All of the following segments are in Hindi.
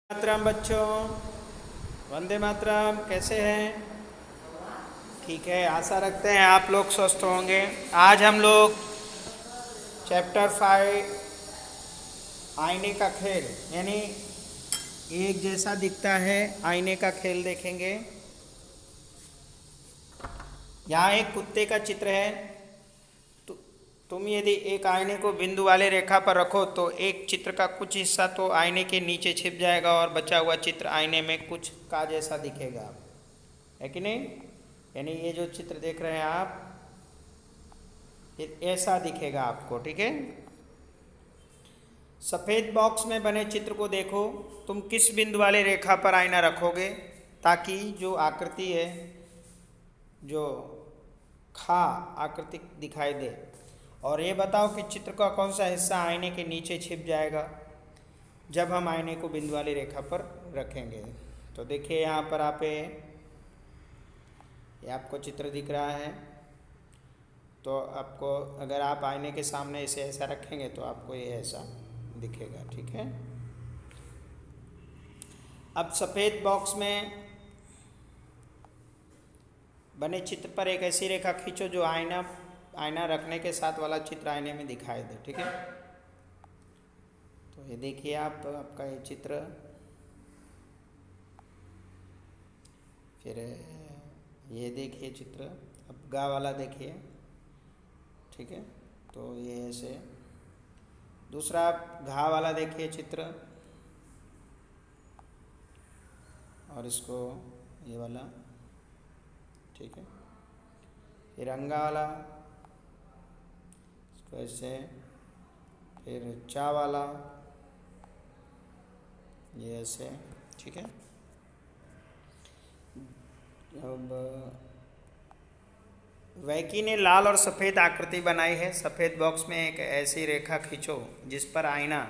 मातरम बच्चों, वंदे मातरम। कैसे हैं? ठीक है, आशा रखते हैं आप लोग स्वस्थ होंगे। आज हम लोग चैप्टर 5 आईने का खेल यानी एक जैसा दिखता है आईने का खेल देखेंगे। यहाँ एक कुत्ते का चित्र है। तुम यदि एक आईने को बिंदु वाले रेखा पर रखो तो एक चित्र का कुछ हिस्सा तो आईने के नीचे छिप जाएगा और बचा हुआ चित्र आईने में कुछ का जैसा दिखेगा, है कि नहीं? यानी ये जो चित्र देख रहे हैं आप, ये ऐसा दिखेगा आपको, ठीक है। सफ़ेद बॉक्स में बने चित्र को देखो। तुम किस बिंदु वाले रेखा पर आईना रखोगे ताकि जो आकृति है, जो खा आकृति दिखाई दे, और ये बताओ कि चित्र का कौन सा हिस्सा आईने के नीचे छिप जाएगा जब हम आईने को बिंदु वाली रेखा पर रखेंगे। तो देखिए यहाँ पर ये आपको चित्र दिख रहा है। तो आपको अगर आप आईने के सामने इसे ऐसा रखेंगे तो आपको ये ऐसा दिखेगा, ठीक है। अब सफ़ेद बॉक्स में बने चित्र पर एक ऐसी रेखा खींचो जो आईना रखने के साथ वाला चित्र आईने में दिखाई दे, ठीक है। तो ये देखिए आपका ये चित्र, फिर ये देखिए चित्र। अब गा वाला देखिए, ठीक है। तो ये ऐसे दूसरा घा वाला देखिए चित्र, और इसको ये वाला, ठीक है। फिर अंगा वाला, इसको ऐसे, फिर चा वाला, ये ऐसे, ठीक है। अब वैकी ने लाल और सफ़ेद आकृति बनाई है। सफ़ेद बॉक्स में एक ऐसी रेखा खींचो जिस पर आईना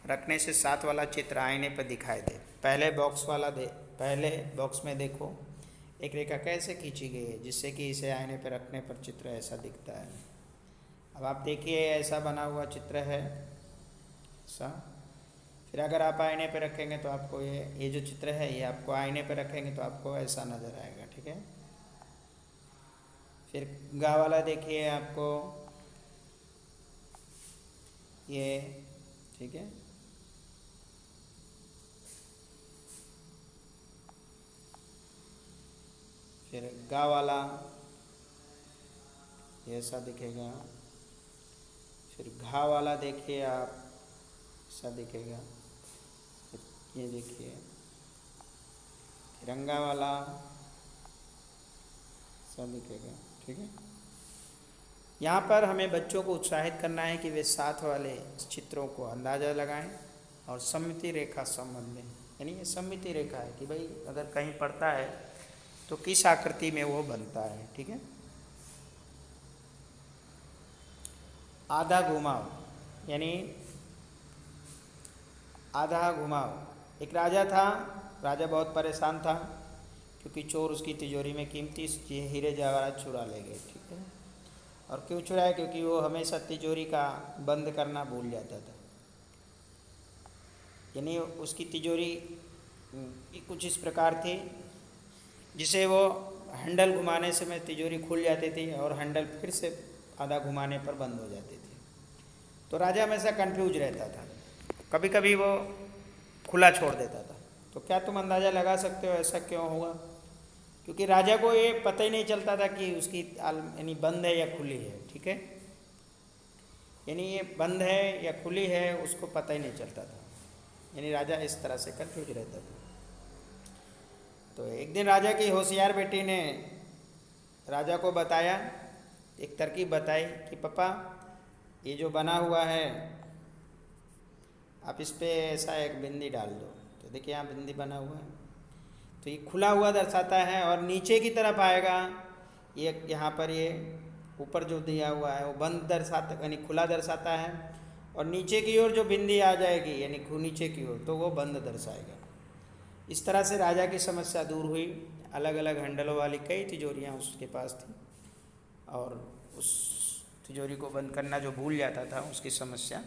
रखने से साथ वाला चित्र आईने पर दिखाई दे। पहले बॉक्स में देखो एक रेखा कैसे खींची गई है जिससे कि इसे आईने पर रखने पर चित्र ऐसा दिखता है। अब आप देखिए ऐसा बना हुआ चित्र है ऐसा। फिर अगर आप आईने पर रखेंगे तो आपको ये जो चित्र है ये आपको आईने पर रखेंगे तो आपको ऐसा नज़र आएगा, ठीक है। फिर गा वाला देखिए आपको ये, ठीक है। फिर गा वाला ये ऐसा दिखेगा। फिर घा वाला देखिए आप, ऐसा दिखेगा। फिर ये देखिए रंगा वाला ऐसा दिखेगा, ठीक है। यहाँ पर हमें बच्चों को उत्साहित करना है कि वे साथ वाले चित्रों को अंदाज़ा लगाएं और सममिति रेखा संबंध लें। यानी ये सममिति रेखा है कि भाई अगर कहीं पड़ता है तो किस आकृति में वो बनता है, ठीक है। आधा घुमाव यानी आधा घुमाव। एक राजा था। राजा बहुत परेशान था क्योंकि चोर उसकी तिजोरी में कीमती हीरे जवाहरात चुरा ले गए, ठीक है। और क्यों चुराया? क्योंकि वो हमेशा तिजोरी का बंद करना भूल जाता था। यानी उसकी तिजोरी कुछ इस प्रकार थी जिसे वो हैंडल घुमाने से में तिजोरी खुल जाती थी और हैंडल फिर से आधा घुमाने पर बंद हो जाती थी। तो राजा हमेशा कंफ्यूज रहता था, कभी कभी वो खुला छोड़ देता था। तो क्या तुम अंदाज़ा लगा सकते हो ऐसा क्यों हुआ? क्योंकि राजा को ये पता ही नहीं चलता था कि उसकी यानी बंद है या खुली है, ठीक है। यानी ये बंद है या खुली है उसको पता ही नहीं चलता था। यानी राजा इस तरह से कंफ्यूज रहता था। तो एक दिन राजा की होशियार बेटी ने राजा को बताया, एक तरकीब बताई कि पापा ये जो बना हुआ है आप इस पे ऐसा एक बिंदी डाल दो। तो देखिए यहाँ बिंदी बना हुआ है, तो ये खुला हुआ दर्शाता है और नीचे की तरफ आएगा ये, यहाँ पर ये ऊपर जो दिया हुआ है वो बंद दर्शाता यानी खुला दर्शाता है, और नीचे की ओर जो बिंदी आ जाएगी यानी नीचे की ओर तो वो बंद दर्शाएगा। इस तरह से राजा की समस्या दूर हुई। अलग अलग हैंडलों वाली कई तिजोरियाँ उसके पास थी और उस तिजोरी को बंद करना जो भूल जाता था उसकी समस्या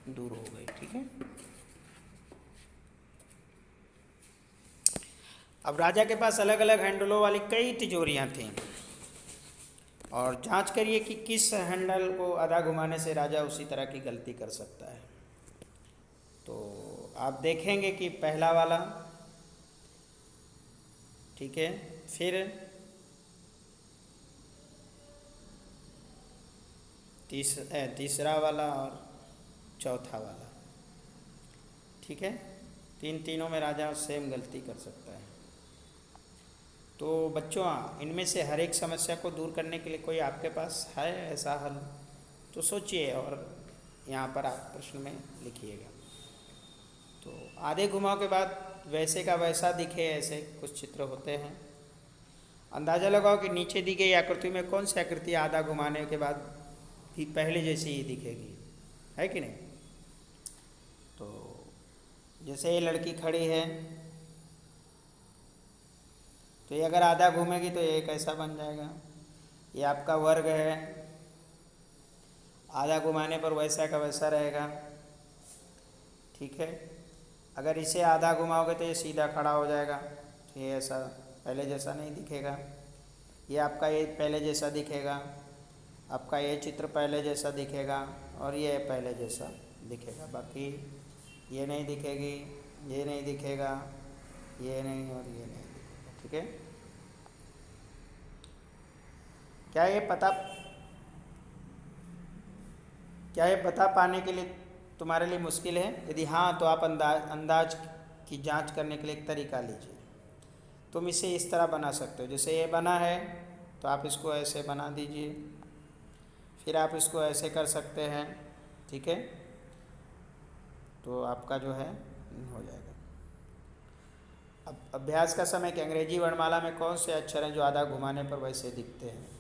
दूर हो गई, ठीक है। अब राजा के पास अलग अलग हैंडलों वाली कई तिजोरियां थीं और जांच करिए कि किस हैंडल को आधा घुमाने से राजा उसी तरह की गलती कर सकता है। तो आप देखेंगे कि पहला वाला ठीक है, फिर तीसरा वाला और चौथा वाला, ठीक है। तीनों में राजा सेम गलती कर सकता है। तो बच्चों, इनमें से हर एक समस्या को दूर करने के लिए कोई आपके पास है ऐसा हल? तो सोचिए और यहाँ पर आप प्रश्न में लिखिएगा। तो आधे घुमाव के बाद वैसे का वैसा दिखे, ऐसे कुछ चित्र होते हैं। अंदाज़ा लगाओ कि नीचे दी गई आकृति में कौन सी आकृति आधा घुमाने के बाद भी पहले जैसी ही दिखेगी, है कि नहीं? तो जैसे ये लड़की खड़ी है, तो ये अगर आधा घूमेगी तो ये कैसा बन जाएगा? ये आपका वर्ग है, आधा घुमाने पर वैसा का वैसा रहेगा, ठीक है। अगर इसे आधा घुमाओगे तो ये सीधा खड़ा हो जाएगा, तो ये ऐसा पहले जैसा नहीं दिखेगा। ये आपका ये पहले जैसा दिखेगा, आपका ये चित्र पहले जैसा दिखेगा और ये पहले जैसा दिखेगा। बाकी ये नहीं दिखेगी, ये नहीं दिखेगा, ये नहीं और ये नहीं दिखेगा, ठीक है। क्या ये पता पाने के लिए तुम्हारे लिए मुश्किल है? यदि हाँ, तो आप अंदाज की जांच करने के लिए एक तरीका लीजिए। तुम इसे इस तरह बना सकते हो, जैसे ये बना है तो आप इसको ऐसे बना दीजिए, फिर आप इसको ऐसे कर सकते हैं, ठीक है। तो आपका जो है हो जाएगा। अब अभ्यास का समय कि अंग्रेजी वर्णमाला में कौन से अक्षर हैं जो आधा घुमाने पर वैसे दिखते हैं?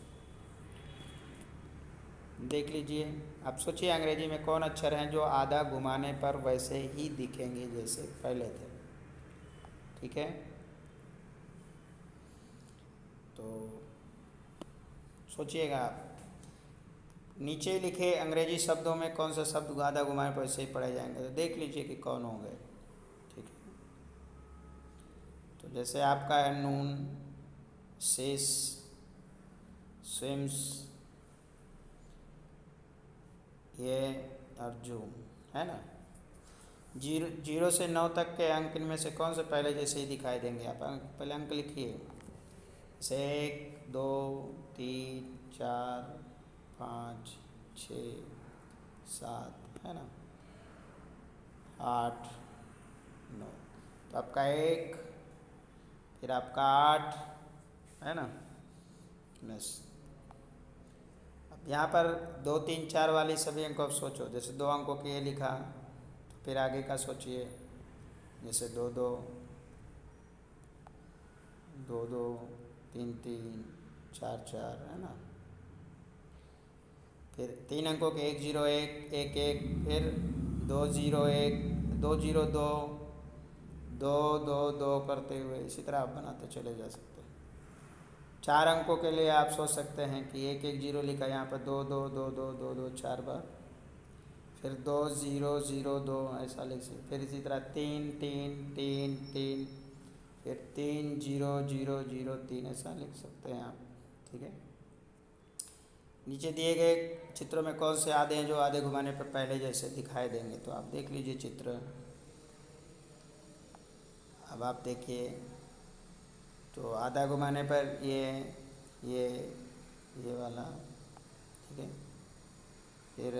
देख लीजिए, आप सोचिए अंग्रेजी में कौन अक्षर हैं जो आधा घुमाने पर वैसे ही दिखेंगे जैसे पहले थे, ठीक है। तो सोचिएगा आप, नीचे लिखे अंग्रेजी शब्दों में कौन सा शब्द आधा घुमाने पर वैसे ही पढ़े जाएंगे, तो देख लीजिए कि कौन होंगे, ठीक है। तो जैसे आपका है नून, शेष, स्विम्स, ये अर्जुन, है ना। 0 से 9 तक के अंक इनमें से कौन से पहले जैसे ही दिखाई देंगे? आप पहले अंक लिखिए, जैसे 1 2 3 4 5 6 7, है ना, 8 9। तो आपका 1, फिर आपका 8, है ना, बस। अब यहाँ पर 2 3 4 वाली सभी अंकों को सोचो। जैसे 2 अंकों के ये लिखा, तो फिर आगे का सोचिए, जैसे 2 2 2 2 3 3 4 4, है ना। फिर 3 अंकों के 1 0 1 1 1, फिर 2 0 1 2 0 2 2 2 2 करते हुए इसी तरह आप बनाते चले जा सकते हैं। 4 अंकों के लिए आप सोच सकते हैं कि 1 1 0 लिखा, यहाँ पर 2 2 2 2 2 2 4 बार, फिर 2 0 0 2 ऐसा लिख सकते। फिर इसी तरह 3 3 3 3, फिर 3 0 0 0 3 ऐसा लिख सकते हैं आप, ठीक है। नीचे दिए गए चित्रों में कौन से आधे हैं जो आधे घुमाने पर पहले जैसे दिखाई देंगे? तो आप देख लीजिए चित्र। अब आप देखिए, तो आधा घुमाने पर ये वाला, ठीक है। फिर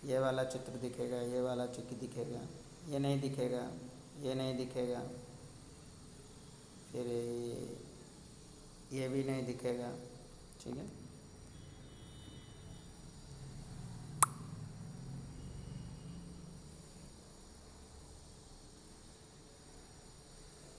ये वाला चित्र दिखेगा, ये वाला चित्र दिखेगा, ये नहीं दिखेगा, ये नहीं दिखेगा, फिर ये भी नहीं दिखेगा, ठीक है।